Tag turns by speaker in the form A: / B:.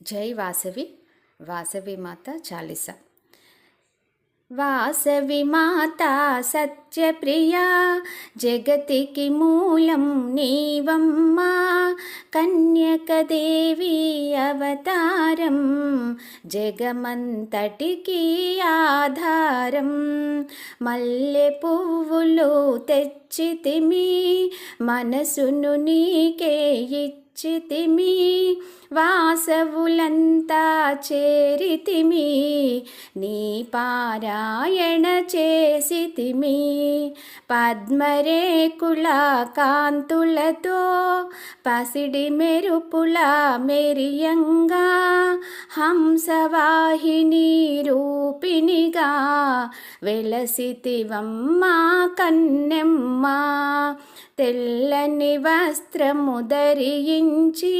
A: జై వాసవి వాసవి మాత చాలీసా. వాసవి మాతా సత్యప్రియా, జగతికి మూలం నీవమ్మా. కన్యకదేవి అవతారం, జగమంతటికి ఆధారం. మల్లె పువ్వులు తెచ్చితిమి, మనసును నీకే ఇచ్చితిమి. వాసవులంతా చేరితిమి, నీ పారాయణ చేసితిమి. పద్మరేకుల కాంతులతో పసిడి మెరుపుల మెరియంగా, హంసవాహిని రూపిణిగా వెలసితివమ్మా కన్నెమ్మ. తెల్లని వస్త్రము ధరించి